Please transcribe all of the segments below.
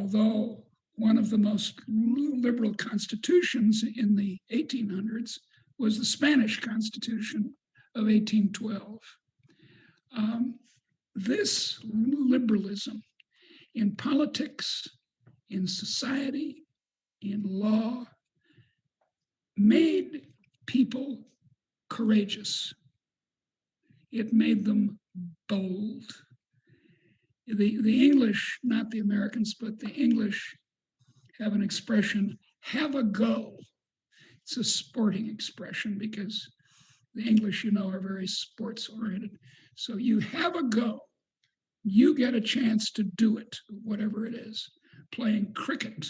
although one of the most liberal constitutions in the 1800s was the Spanish Constitution of 1812. This liberalism in politics, in society, in law, made people courageous. It made them bold. The English, not the Americans, but the English have an expression, have a go. It's a sporting expression because the English, you know, are very sports oriented. So you have a go. You get a chance to do it, whatever it is, playing cricket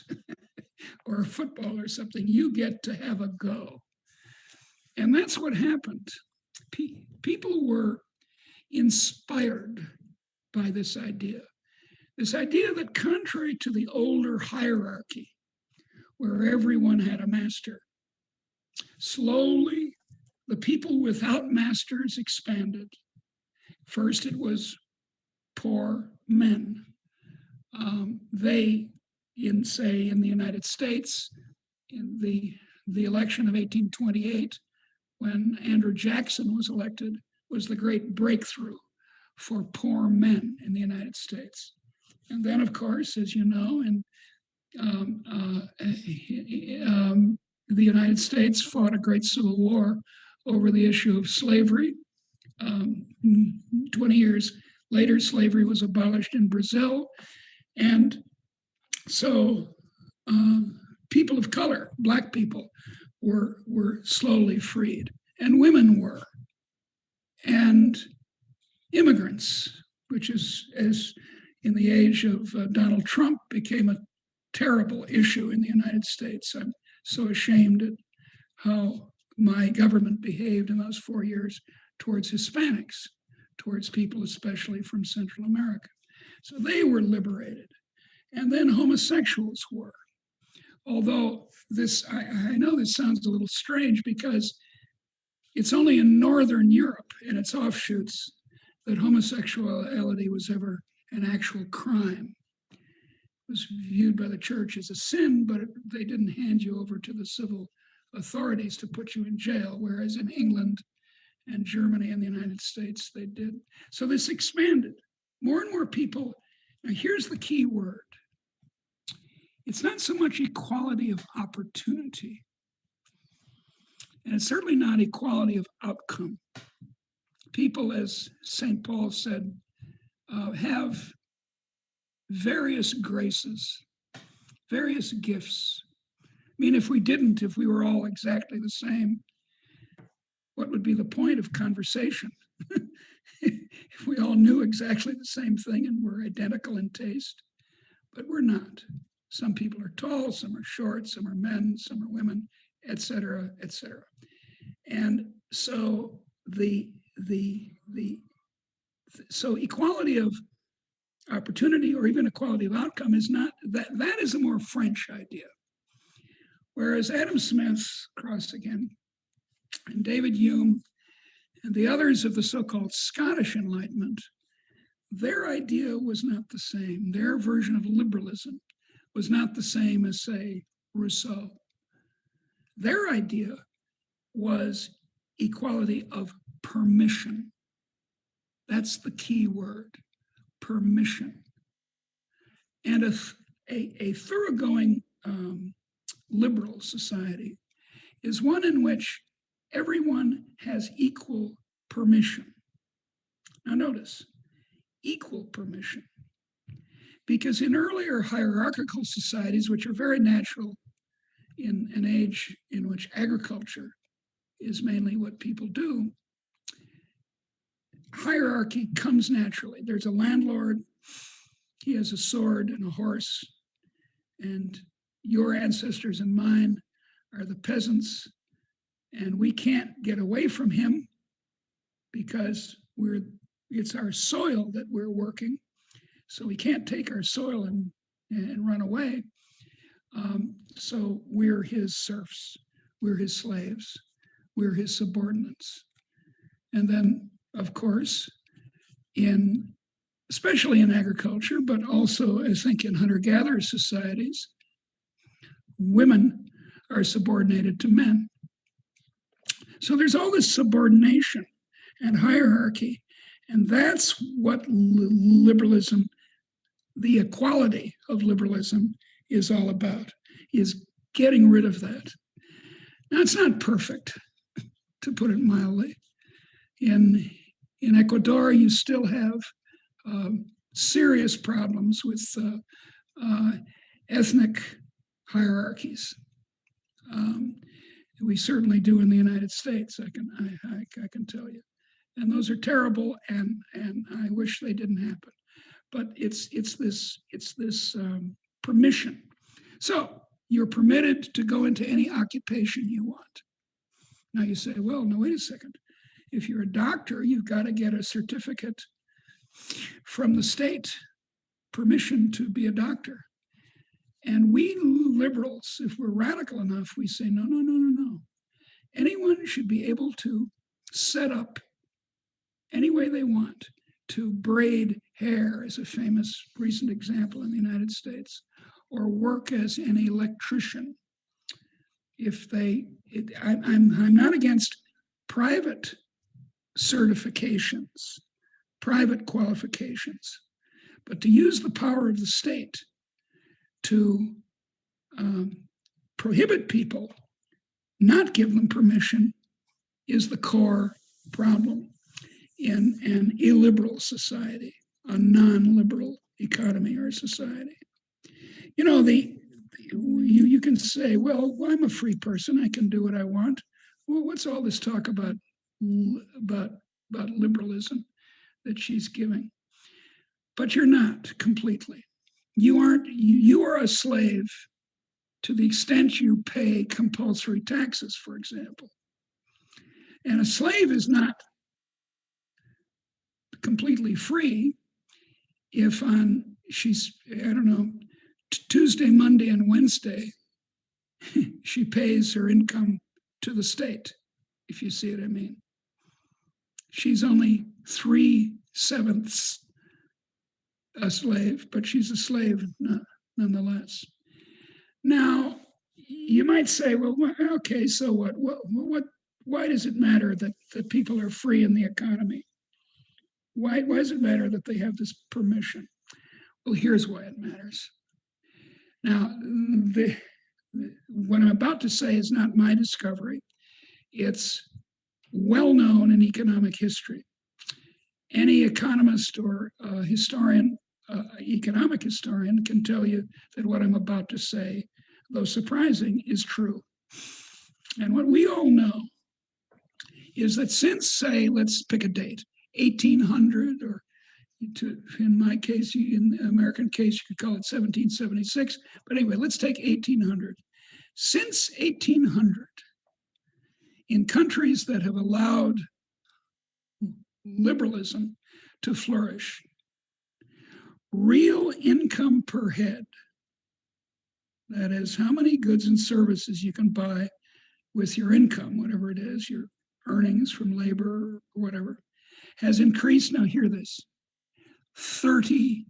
or football or something. You get to have a go. And that's what happened. People were inspired by this idea that contrary to the older hierarchy, where everyone had a master, slowly the people without masters expanded. First, it was poor men. They, in the United States, in the election of 1828, when Andrew Jackson was elected, was the great breakthrough for poor men in the United States. And then, of course, as you know, the United States fought a great civil war over the issue of slavery. 20 years later, slavery was abolished in Brazil. And so people of color, Black people, were slowly freed, and women were. And immigrants, which is, as in the age of Donald Trump, became a terrible issue in the United States. I'm so ashamed at how my government behaved in those 4 years towards Hispanics, towards people especially from Central America. So they were liberated. And then homosexuals were. Although this, I know this sounds a little strange because it's only in Northern Europe and its offshoots that homosexuality was ever an actual crime. It was viewed by the church as a sin, but they didn't hand you over to the civil authorities to put you in jail, whereas in England and Germany and the United States, they did. So this expanded. More and more people, now here's the key word. It's not so much equality of opportunity, and it's certainly not equality of outcome. People, as St. Paul said, have various graces, various gifts. I mean, if we were all exactly the same, what would be the point of conversation? If we all knew exactly the same thing and were identical in taste, but we're not. Some people are tall, some are short, some are men, some are women, et cetera, et cetera. And so so equality of opportunity or even equality of outcome is not, that is a more French idea. Whereas Adam Smith, Cross again, and David Hume, and the others of the so-called Scottish Enlightenment, their idea was not the same. Their version of liberalism was not the same as, say, Rousseau. Their idea was equality of permission. That's the key word, permission. And a thoroughgoing liberal society is one in which everyone has equal permission. Now notice, equal permission. Because in earlier hierarchical societies, which are very natural in an age in which agriculture is mainly what people do, hierarchy comes naturally. There's a landlord, he has a sword and a horse, and your ancestors and mine are the peasants, and we can't get away from him because it's our soil that we're working. So we can't take our soil and run away. So we're his serfs, we're his slaves, we're his subordinates. And then, of course, in especially in agriculture, but also, I think, in hunter-gatherer societies, women are subordinated to men. So there's all this subordination and hierarchy, and that's what liberalism, the equality of liberalism, is all about, is getting rid of that. Now, it's not perfect, to put it mildly. In Ecuador, you still have serious problems with ethnic hierarchies. We certainly do in the United States, I can tell you. And those are terrible, and I wish they didn't happen. But it's this permission. So you're permitted to go into any occupation you want. Now you say, well, no, wait a second. If you're a doctor, you've got to get a certificate from the state, permission to be a doctor. And we liberals, if we're radical enough, we say, no. Anyone should be able to set up any way they want to braid hair, as a famous recent example in the United States, or work as an electrician. I'm not against private certifications, private qualifications, but to use the power of the state to prohibit people, not give them permission, is the core problem in an illiberal society, a non-liberal economy or society. You know, you can say, well, I'm a free person, I can do what I want. Well, what's all this talk about liberalism that she's giving? But you're not completely. You are a slave to the extent you pay compulsory taxes, for example. And a slave is not completely free if Tuesday, Monday, and Wednesday, she pays her income to the state, if you see what I mean. She's only 3/7 a slave, but she's a slave nonetheless. Now, you might say, well, okay, so what? Why does it matter that people are free in the economy? Why does it matter that they have this permission? Well, here's why it matters. Now, what I'm about to say is not my discovery. It's well known in economic history. Any economist or economic historian can tell you that what I'm about to say, though surprising, is true. And what we all know is that since, say, let's pick a date, 1800, or in my case, in the American case, you could call it 1776. But anyway, let's take 1800. Since 1800, in countries that have allowed liberalism to flourish, real income per head, that is, how many goods and services you can buy with your income, whatever it is, your earnings from labor or whatever, has increased, now hear this, 30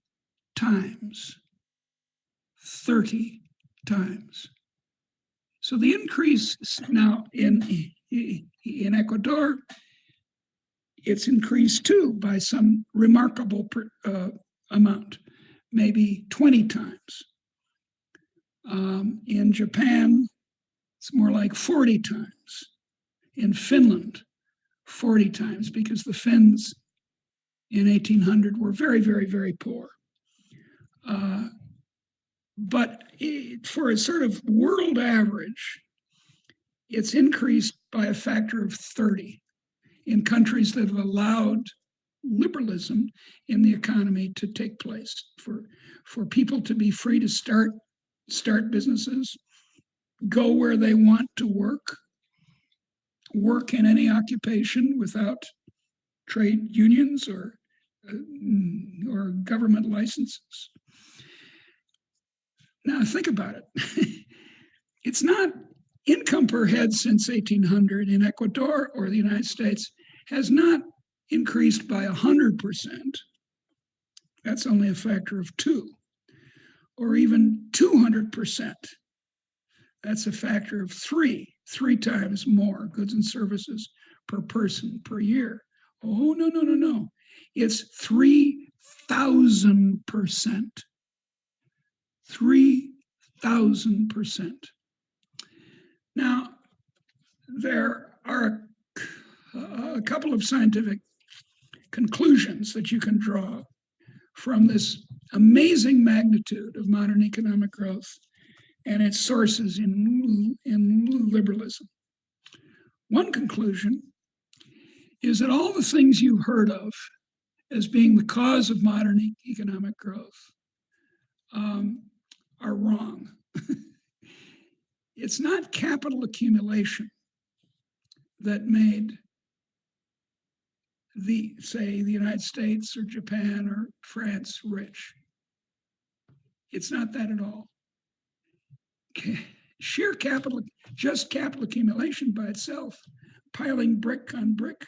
times. 30 times. So the increase now in Ecuador, it's increased too by some remarkable amount, maybe 20 times. In Japan, it's more like 40 times. In Finland, 40 times, because the Finns in 1800 were very, very, very poor. But for a sort of world average, it's increased by a factor of 30 in countries that have allowed liberalism in the economy to take place, for people to be free to start businesses, go where they want to work in any occupation without trade unions or government licenses. Now think about it. It's not income per head since 1800 in Ecuador or the United States has not increased by 100%. That's only a factor of 2. Or even 200%. That's a factor of 3 times more goods and services per person per year. Oh, no, no, no, no. It's 3,000%. 3,000%. Now, there are a couple of scientific conclusions that you can draw from this amazing magnitude of modern economic growth and its sources in liberalism. One conclusion is that all the things you've heard of as being the cause of modern economic growth are wrong. It's not capital accumulation that made say, the United States or Japan or France rich. It's not that at all. Sheer capital, just capital accumulation by itself, piling brick on brick,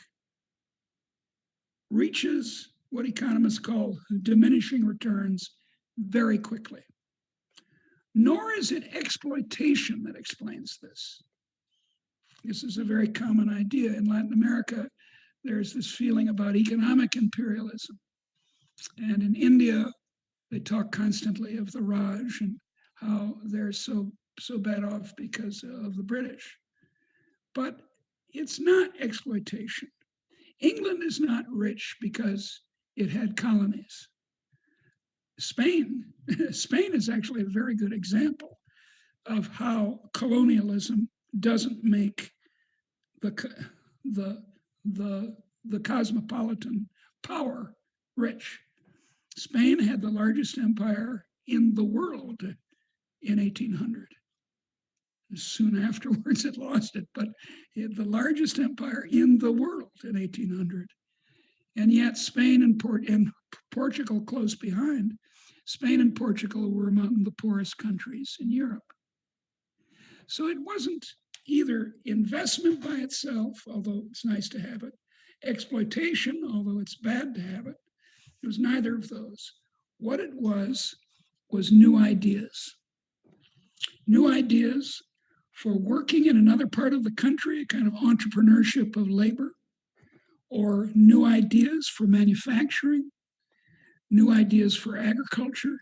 reaches what economists call diminishing returns very quickly. Nor is it exploitation that explains this. This is a very common idea. In Latin America, there's this feeling about economic imperialism. And in India, they talk constantly of the Raj and how they're so bad off because of the British. But it's not exploitation. England is not rich because it had colonies. Spain is actually a very good example of how colonialism doesn't make the cosmopolitan power rich. Spain had the largest empire in the world in 1800. Soon afterwards, it lost it, but it had the largest empire in the world in 1800. And yet Spain and Portugal close behind, Spain and Portugal were among the poorest countries in Europe. So it wasn't either investment by itself, although it's nice to have it, exploitation, although it's bad to have it. It was neither of those. What it was new ideas. New ideas for working in another part of the country, a kind of entrepreneurship of labor, or new ideas for manufacturing, new ideas for agriculture,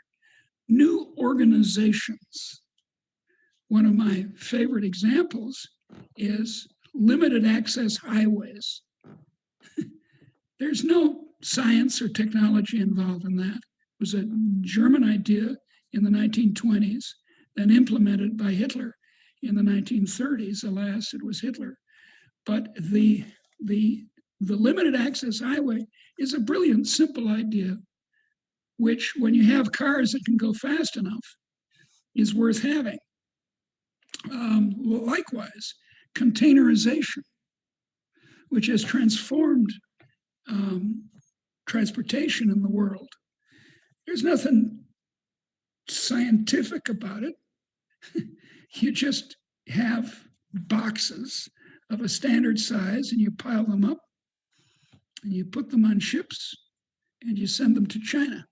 new organizations. One of my favorite examples is limited access highways. There's no science or technology involved in that. It was a German idea in the 1920s, then implemented by Hitler in the 1930s. Alas, it was Hitler. But the limited access highway is a brilliant, simple idea, which when you have cars that can go fast enough is worth having. Likewise, containerization, which has transformed transportation in the world. There's nothing scientific about it. You just have boxes of a standard size and you pile them up and you put them on ships and you send them to China.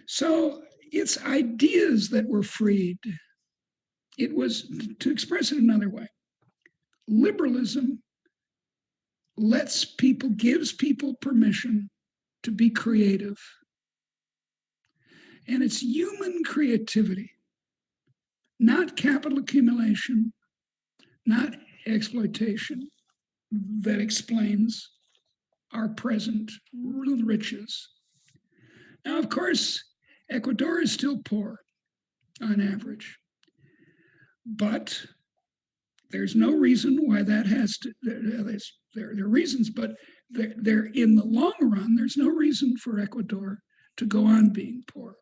So it's ideas that were freed. It was, to express it another way, liberalism gives people permission to be creative. And it's human creativity, not capital accumulation, not exploitation, that explains our present riches. Now, of course, Ecuador is still poor on average, but there's no reason why that has to, there are reasons, but they're in the long run, there's no reason for Ecuador to go on being poor.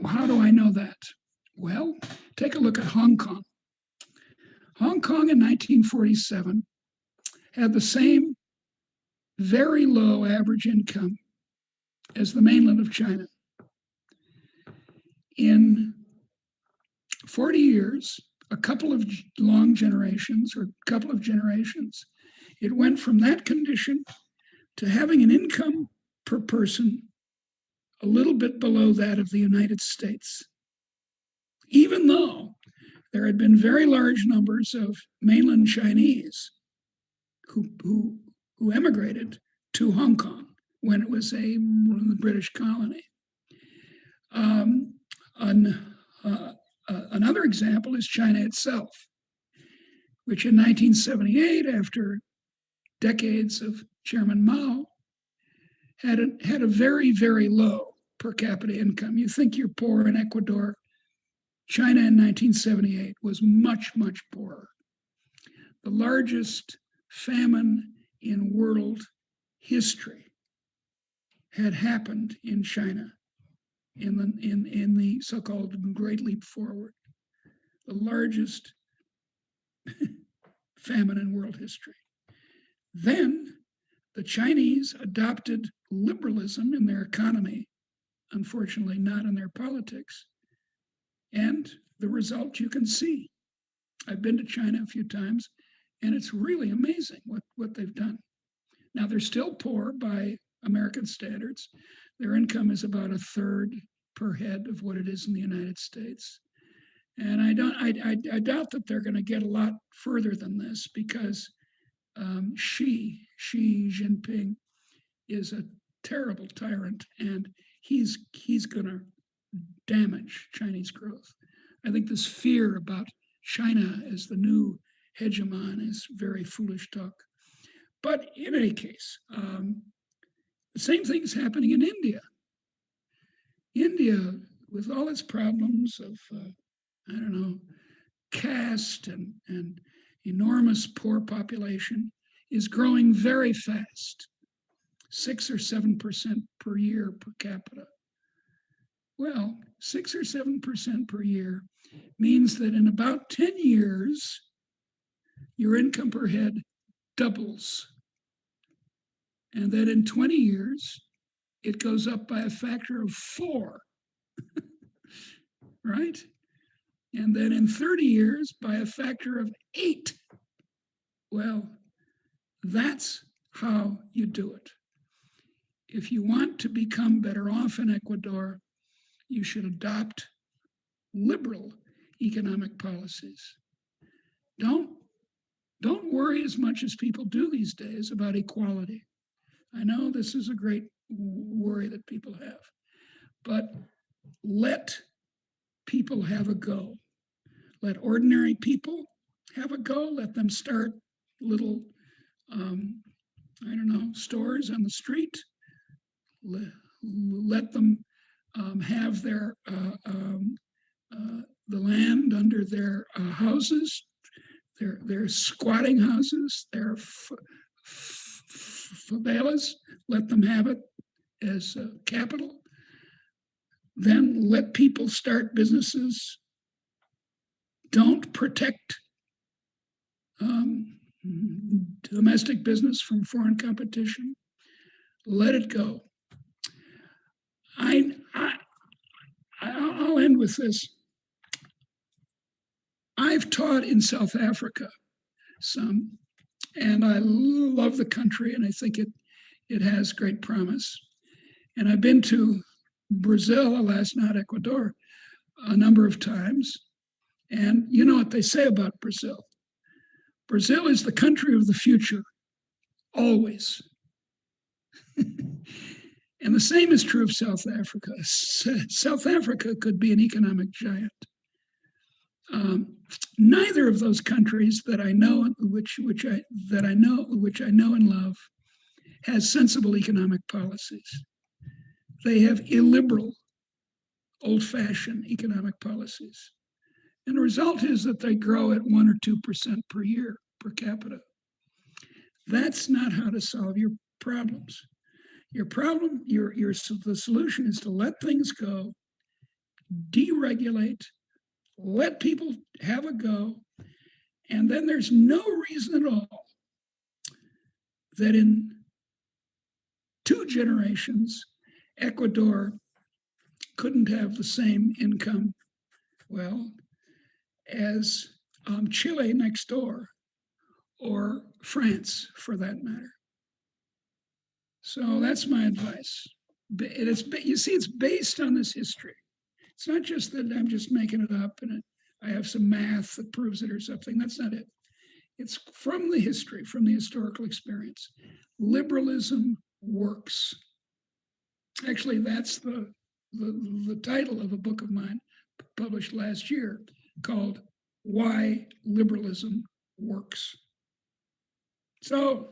How do I know that? Well, take a look at Hong Kong. Hong Kong in 1947 had the same very low average income as the mainland of China. In 40 years, a couple of generations, it went from that condition to having an income per person a little bit below that of the United States, even though there had been very large numbers of mainland Chinese who emigrated to Hong Kong when it was a British colony. Another example is China itself, which in 1978, after decades of Chairman Mao, had a very, very low per capita income. You think you're poor in Ecuador. China in 1978 was much, much poorer. The largest famine in world history had happened in China in the so-called Great Leap Forward, the largest famine in world history. Then the Chinese adopted liberalism in their economy, unfortunately not in their politics. And the result you can see. I've been to China a few times, and it's really amazing what they've done. Now, they're still poor by American standards. Their income is about a third per head of what it is in the United States. And I doubt that they're going to get a lot further than this, because Xi Jinping is a terrible tyrant, and he's going to damage Chinese growth. I think this fear about China as the new hegemon is very foolish talk. But in any case, the same thing is happening in India. India, with all its problems of, caste and enormous poor population, is growing very fast, 6 or 7% per year per capita. Well, 6 or 7% per year means that in about 10 years, your income per head doubles. And that in 20 years, it goes up by a factor of 4, right? And then in 30 years, by a factor of 8. Well, that's how you do it. If you want to become better off in Ecuador, you should adopt liberal economic policies. Don't worry as much as people do these days about equality. I know this is a great worry that people have, but let people have a go. Let ordinary people have a go. Let them start little, stores on the street. Let them have their the land under their houses, their squatting houses, their favelas. Let them have it as capital. Then let people start businesses. Don't protect domestic business from foreign competition. Let it go. I'll end with this. I've taught in South Africa some, and I love the country, and I think it has great promise. And I've been to Brazil, alas, not Ecuador, a number of times. And you know what they say about Brazil? Brazil is the country of the future, always. And the same is true of South Africa. South Africa could be an economic giant. Neither of those countries that I know, which I know and love, has sensible economic policies. They have illiberal, old-fashioned economic policies. And the result is that they grow at 1 or 2% per year per capita. That's not how to solve your problems. The solution is to let things go, deregulate, let people have a go, and then there's no reason at all that in 2 generations, Ecuador couldn't have the same income, well, as Chile next door, or France for that matter. So that's my advice. You see, it's based on this history. It's not just that I'm just making it up and I have some math that proves it or something. That's not it. It's from the history, from the historical experience. Liberalism works. Actually, that's the title of a book of mine published last year called Why Liberalism Works. So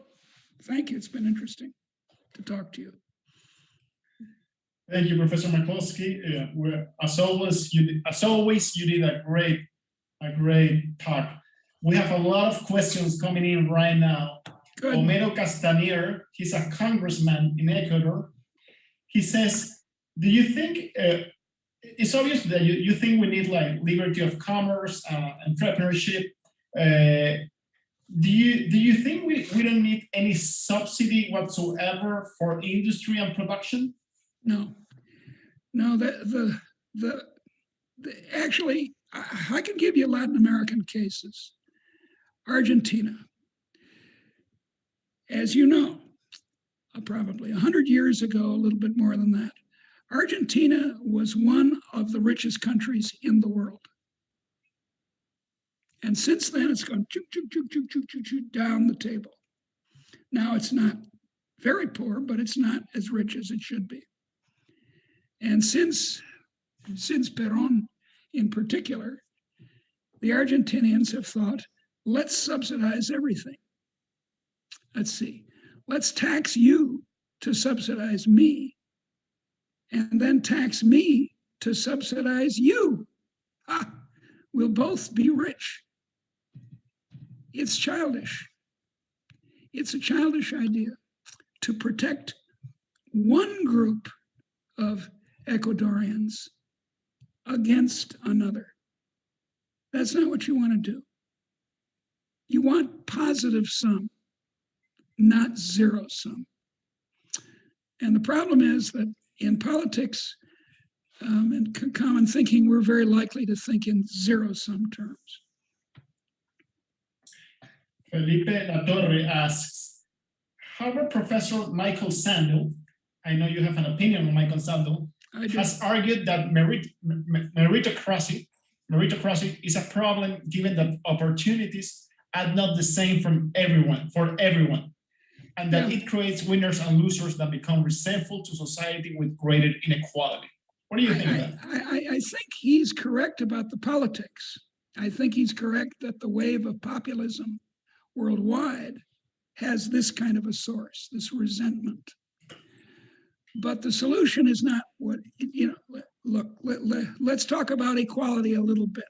thank you. It's been interesting to talk to you. Thank you, Professor McCloskey. As always, you did a great talk. We have a lot of questions coming in right now. Good. Homero Castañer, he's a congressman in Ecuador. He says, do you think, it's obvious that you think we need like liberty of commerce, entrepreneurship. Do you think we don't need any subsidy whatsoever for industry and production? No. Actually, I can give you Latin American cases. Argentina, as you know, probably 100 years ago, a little bit more than that, Argentina was one of the richest countries in the world. And since then, it's gone down the table. Now it's not very poor, but it's not as rich as it should be. And since Perón in particular, the Argentinians have thought, let's subsidize everything. Let's see, let's tax you to subsidize me, and then tax me to subsidize you. We'll both be rich. It's childish. It's a childish idea to protect one group of Ecuadorians against another. That's not what you want to do. You want positive sum, not zero sum. And the problem is that in politics and common thinking, we're very likely to think in zero sum terms. Felipe Latorre asks, how about Professor Michael Sandel? I know you have an opinion on Michael Sandel. Has argued that meritocracy is a problem given that opportunities are not the same for everyone, and that it creates winners and losers that become resentful to society with greater inequality. What do you think of that? I think he's correct about the politics. I think he's correct that the wave of populism worldwide has this kind of a source, this resentment. But the solution is not what, look, let's talk about equality a little bit.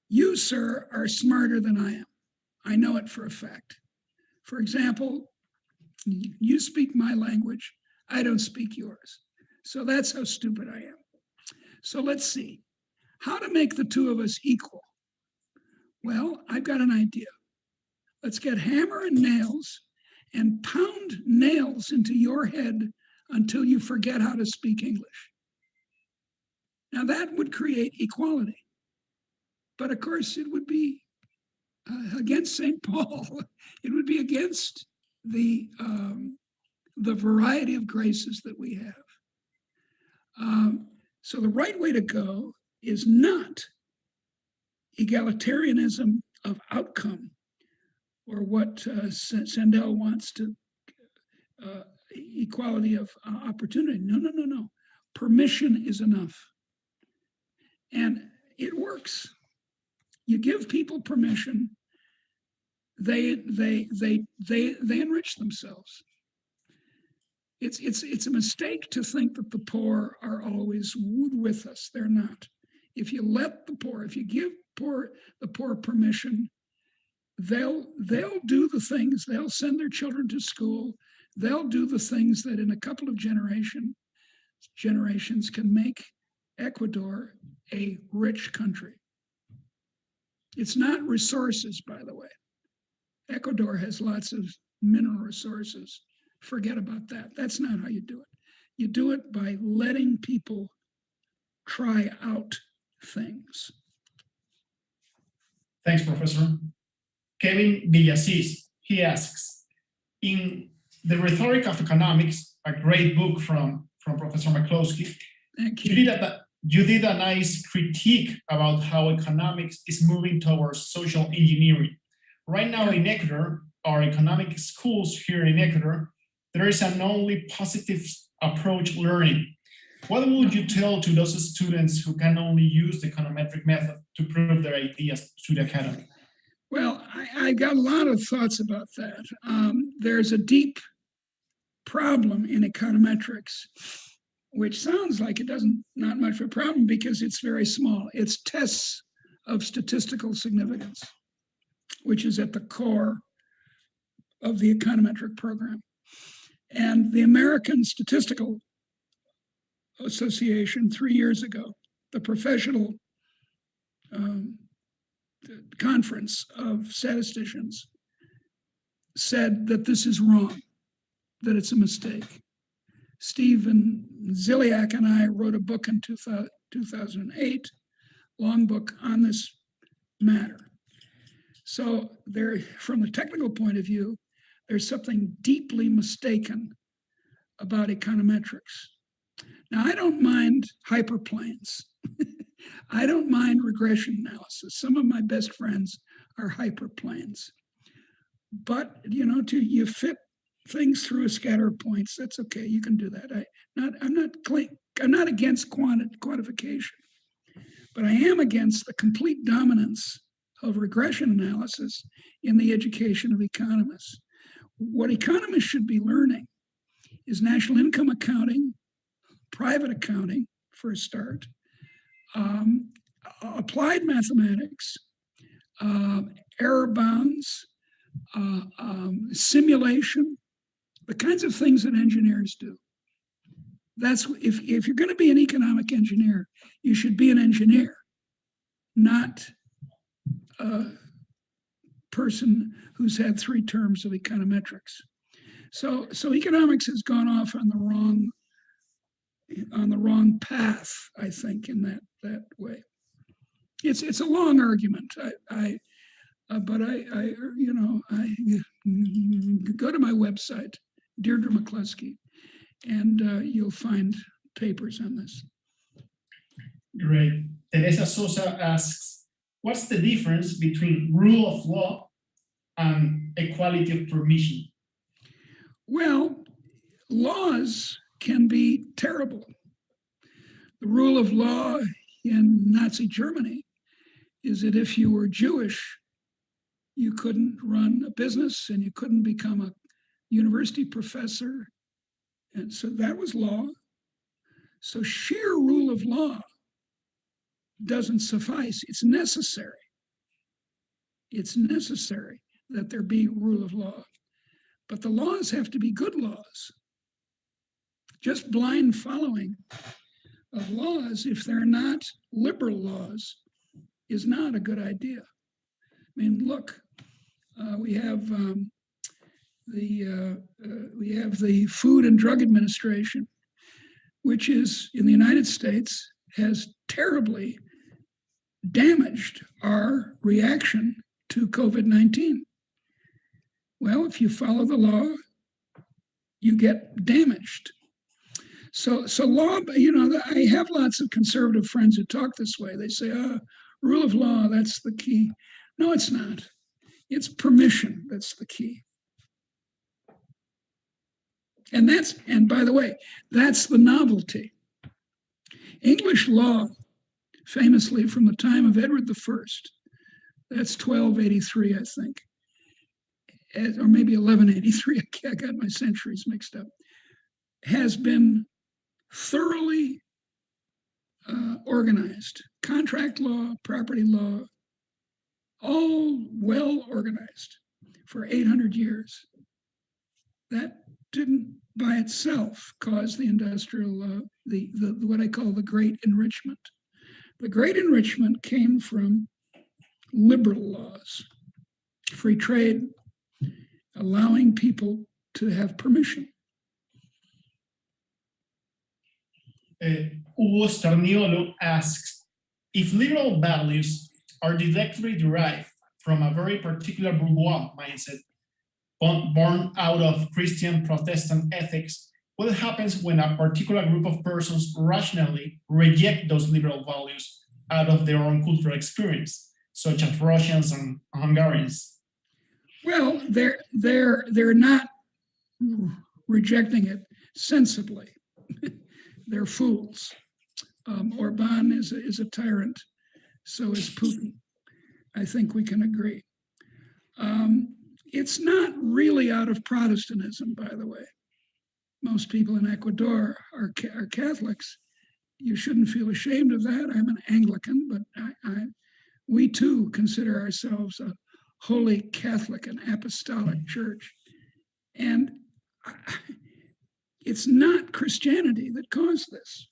You, sir, are smarter than I am. I know it for a fact. For example, you speak my language, I don't speak yours. So that's how stupid I am. So let's see, how to make the two of us equal. Well, I've got an idea. Let's get hammer and nails and pound nails into your head until you forget how to speak English. Now that would create equality. But of course, it would be against St. Paul. It would be against the variety of graces that we have. So the right way to go is not egalitarianism of outcome, or what Sandel wants to, equality of opportunity. No. Permission is enough. And it works. You give people permission, they enrich themselves. It's a mistake to think that the poor are always with us. They're not. If you let the poor, if you give the poor permission, they'll do the things, they'll send their children to school, they'll do the things that in a couple of generations can make Ecuador a rich country. It's not resources, by the way. Ecuador has lots of mineral resources. Forget about that. That's not how you do it. You do it by letting people try out things. Thanks, Professor. Kevin Villasís, he asks, in The Rhetoric of Economics, a great book from Professor McCloskey. Thank you. You did a nice critique about how economics is moving towards social engineering. Right now in Ecuador, our economic schools here in Ecuador, there is an only positive approach learning. What would you tell to those students who can only use the econometric method to prove their ideas to the academy? Well, I got a lot of thoughts about that. There's a deep problem in econometrics, which sounds like it doesn't, not much of a problem because it's very small. It's tests of statistical significance, which is at the core of the econometric program. And the American Statistical Association 3 years ago, the professional conference of statisticians, said that this is wrong, that it's a mistake. Stephen Ziliak and I wrote a book in 2008, long book on this matter. So there, from the technical point of view, there's something deeply mistaken about econometrics. Now, I don't mind hyperplanes. I don't mind regression analysis. Some of my best friends are hyperplanes. But, you know, you fit things through a scatter of points, that's okay, you can do that. I'm not against quantification, but I am against the complete dominance of regression analysis in the education of economists. What economists should be learning is national income accounting, private accounting for a start, applied mathematics, error bounds, simulation, the kinds of things that engineers do. That's if you're going to be an economic engineer, you should be an engineer, not a person who's had 3 terms of econometrics. So economics has gone off on the wrong path, I think, in that way. It's a long argument. But I go to my website, Deirdre McCloskey, and you'll find papers on this. Great. Teresa Sosa asks, what's the difference between rule of law and equality of permission? Well, laws can be terrible. The rule of law in Nazi Germany is that if you were Jewish, you couldn't run a business and you couldn't become a university professor. And so that was law. So sheer rule of law doesn't suffice. It's necessary. It's necessary that there be rule of law. But the laws have to be good laws. Just blind following of laws, if they're not liberal laws, is not a good idea. I mean, look, we have the Food and Drug Administration, which is in the United States has terribly damaged our reaction to COVID-19. Well, if you follow the law, you get damaged. So law, you know, I have lots of conservative friends who talk this way. They say, rule of law, that's the key. No, it's not. It's permission that's the key. And by the way, that's the novelty. English law, famously from the time of Edward I, that's 1283, I think, or maybe 1183, I got my centuries mixed up, has been thoroughly organized. Contract law, property law, all well organized for 800 years. That didn't by itself cause the industrial, the what I call the Great Enrichment. The Great Enrichment came from liberal laws, free trade, allowing people to have permission. Hugo Starniolo asks, if liberal values are directly derived from a very particular bourgeois mindset, born out of Christian Protestant ethics, what happens when a particular group of persons rationally reject those liberal values out of their own cultural experience, such as Russians and Hungarians? Well, they're not rejecting it sensibly. They're fools. Orban is a tyrant. So is Putin. I think we can agree. It's not really out of Protestantism, by the way. Most people in Ecuador are Catholics. You shouldn't feel ashamed of that. I'm an Anglican, but we too consider ourselves a holy Catholic and apostolic church. And it's not Christianity that caused this.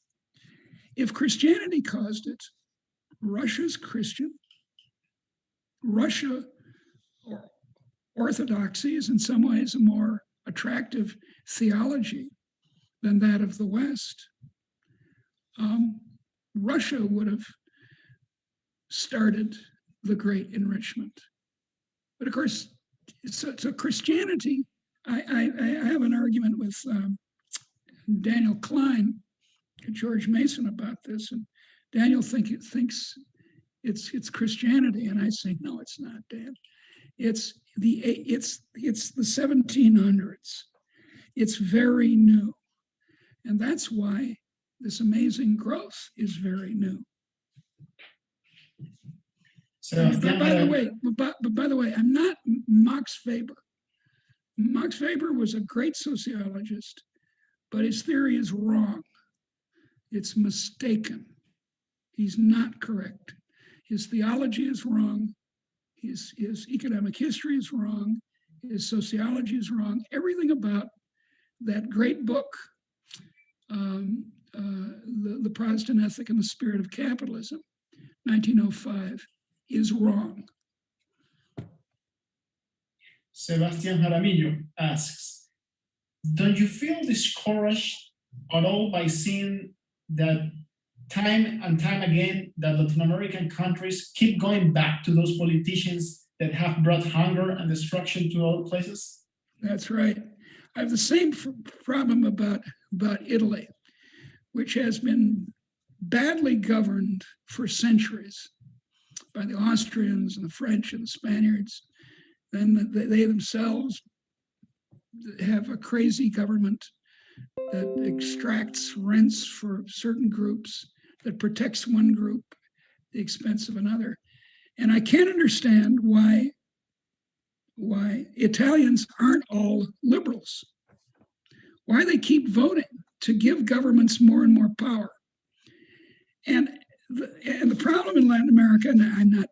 If Christianity caused it, Russia's Christian. Russia, or orthodoxy, is in some ways a more attractive theology than that of the West. Russia would have started the Great Enrichment. But of course, so Christianity, I have an argument with Daniel Klein, George Mason about this, and Daniel thinks it's Christianity, and I say no, it's not, Dan. It's the 1700s. It's very new, and that's why this amazing growth is very new. So, by the way, I'm not Max Weber. Max Weber was a great sociologist, but his theory is wrong. It's mistaken. He's not correct. His theology is wrong. His economic history is wrong. His sociology is wrong. Everything about that great book, The Protestant Ethic and the Spirit of Capitalism, 1905, is wrong. Sebastian Jaramillo asks, don't you feel discouraged at all by seeing that time and time again that Latin American countries keep going back to those politicians that have brought hunger and destruction to other places? That's right. I have the same problem about Italy, which has been badly governed for centuries by the Austrians and the French and the Spaniards. Then they themselves have a crazy government that extracts rents for certain groups, that protects one group at the expense of another. And I can't understand why Italians aren't all liberals, why they keep voting to give governments more and more power. And the problem in Latin America, and I'm not,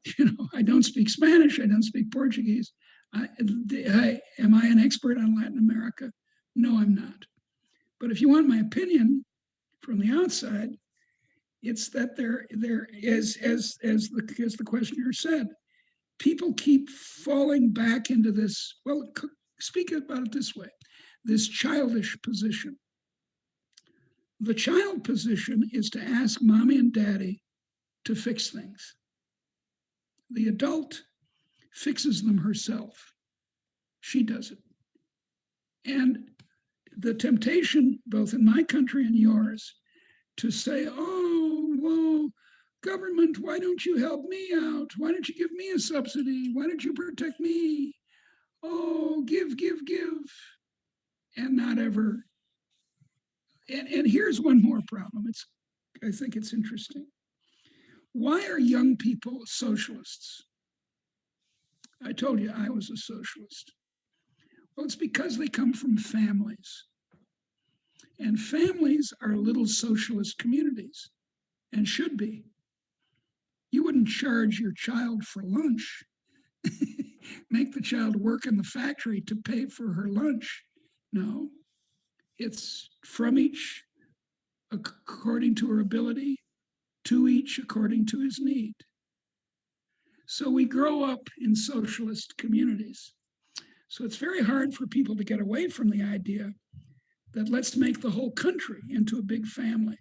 I don't speak Spanish, I don't speak Portuguese. Am I an expert on Latin America? No, I'm not. But if you want my opinion from the outside, it's that there is, as the questioner said, people keep falling back into this, well, speak about it this way, this childish position. The child position is to ask mommy and daddy to fix things. The adult fixes them herself. She does it. And the temptation, both in my country and yours, to say, oh, whoa, government, why don't you help me out? Why don't you give me a subsidy? Why don't you protect me? Oh, give. And not ever. And here's one more problem. I think it's interesting. Why are young people socialists? I told you I was a socialist. Well, it's because they come from families. And families are little socialist communities and should be. You wouldn't charge your child for lunch, make the child work in the factory to pay for her lunch. No, it's from each according to her ability, to each according to his need. So we grow up in socialist communities. So it's very hard for people to get away from the idea that let's make the whole country into a big family.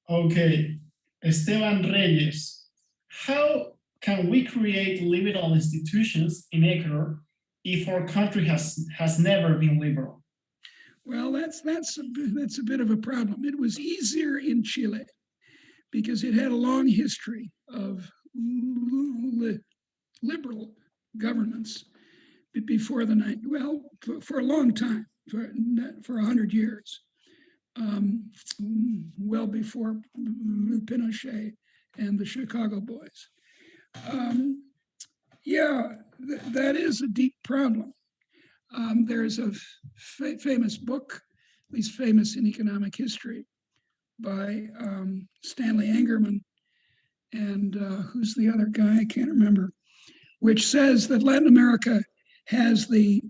Okay, Esteban Reyes, how can we create liberal institutions in Ecuador if our country has never been liberal? Well, that's a bit of a problem. It was easier in Chile because it had a long history of liberal governance before the night. Well, for a long time, for 100 years, well before Pinochet and the Chicago Boys. Yeah, that is a deep problem. There's a famous book, at least famous in economic history, by Stanley Angerman, and who's the other guy? I can't remember, which says that Latin America has the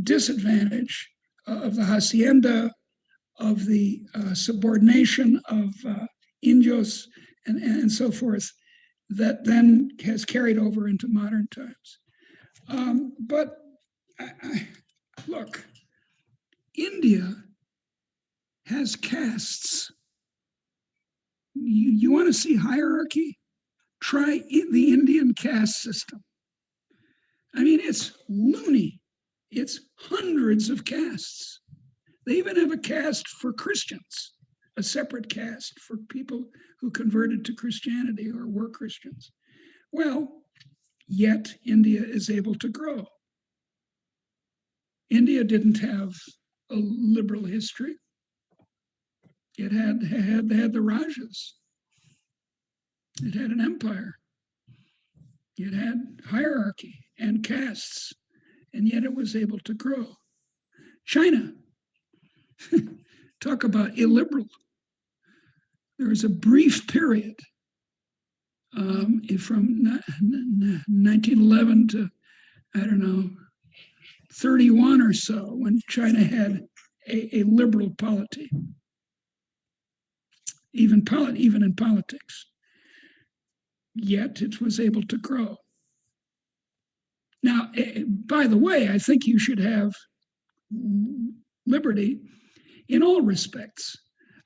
disadvantage of the hacienda, of the subordination of indios, and so forth, that then has carried over into modern times. But look, India has castes. You want to see hierarchy? Try the Indian caste system. I mean, it's loony. It's hundreds of castes. They even have a caste for Christians, a separate caste for people who converted to Christianity or were Christians. Well, yet India is able to grow. India didn't have a liberal history. It had the Rajas. It had an empire. It had hierarchy and castes, and yet it was able to grow. China, talk about illiberal. There was a brief period from 1911 to, I don't know, 31 or so, when China had a liberal polity, even in politics. Yet it was able to grow. Now, by the way, I think you should have liberty in all respects.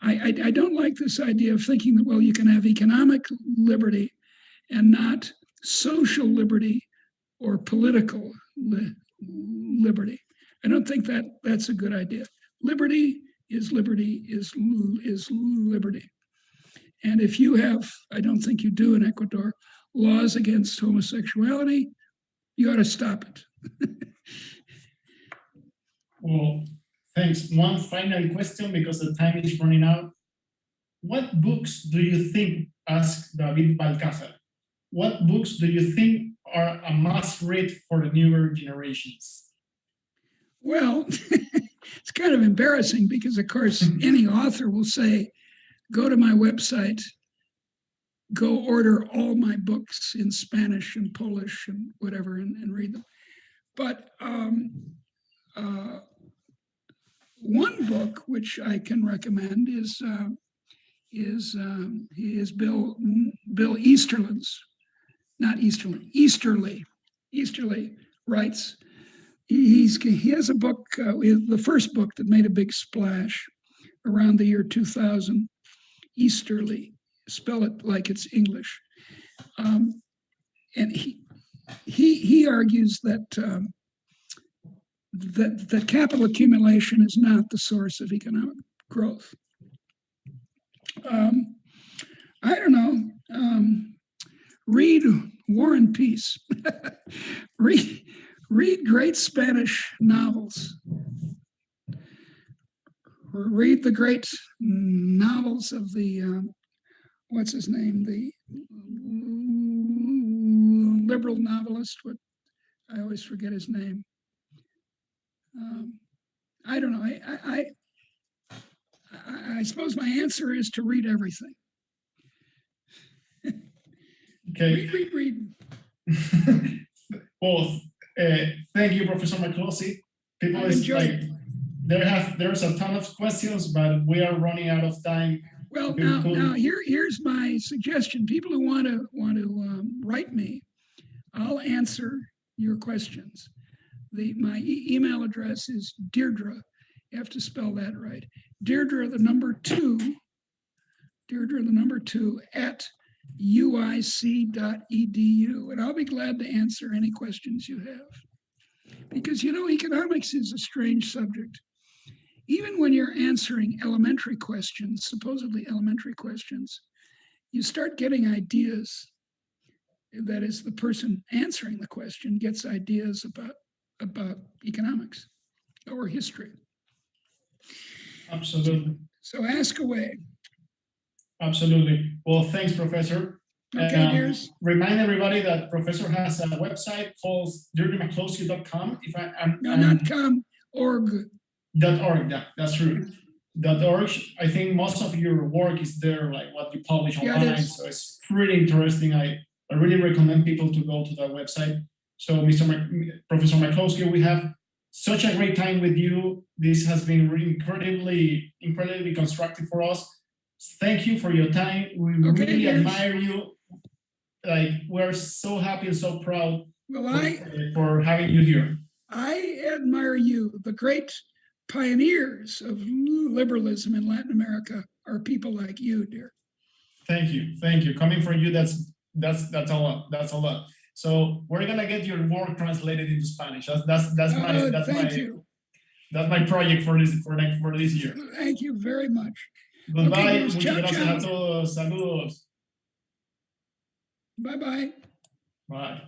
I don't like this idea of thinking that, well, you can have economic liberty and not social liberty or political liberty. I don't think that's a good idea. Liberty is liberty is liberty. And if you have, I don't think you do in Ecuador, laws against homosexuality, you ought to stop it. Well, thanks. One final question, because the time is running out. What books do you think, asked David Balcázar, what books do you think are a must read for the newer generations? Well, it's kind of embarrassing because, of course, any author will say, go to my website, go order all my books in Spanish and Polish and whatever, and read them. But one book which I can recommend is Bill Easterlin's, not Easterly, Easterly writes. He has a book, the first book that made a big splash around the year 2000, Easterly, spell it like it's English. And he argues that that capital accumulation is not the source of economic growth. I don't know. Read War and Peace. Read great Spanish novels. Read the great novels of the, what's his name? The liberal novelist. I always forget his name. I don't know. I suppose my answer is to read everything. Okay. Read. Well, thank you, Professor McCloskey. People is like, there's a ton of questions, but we are running out of time. Well, now here's my suggestion. People who want to write me, I'll answer your questions. My email address is Deirdre. You have to spell that right. Deirdre, the number 2, at uic.edu, and I'll be glad to answer any questions you have. Because, you know, economics is a strange subject. Even when you're answering elementary questions, supposedly elementary questions, you start getting ideas. That is, the person answering the question gets ideas about economics or history. Absolutely. So ask away. Absolutely. Well, thanks, Professor. Okay, dears. Remind everybody that Professor has a website called DeirdreMcCloskey.com. Not com, org. .org, that's true. .org. I think most of your work is there, like what you publish online. So it's pretty interesting. I really recommend people to go to that website. So, Professor McCloskey, we have such a great time with you. This has been really incredibly constructive for us. Thank you for your time. We really admire you. Like, we're so happy and so proud for having you here. I admire you. The great pioneers of liberalism in Latin America are people like you, dear. Thank you. Coming from you, that's a lot. That's a lot. So we're gonna get your work translated into Spanish. That's my project for this year. Thank you very much. Goodbye. Muchas gracias a todos. Saludos. Bye-bye. Bye.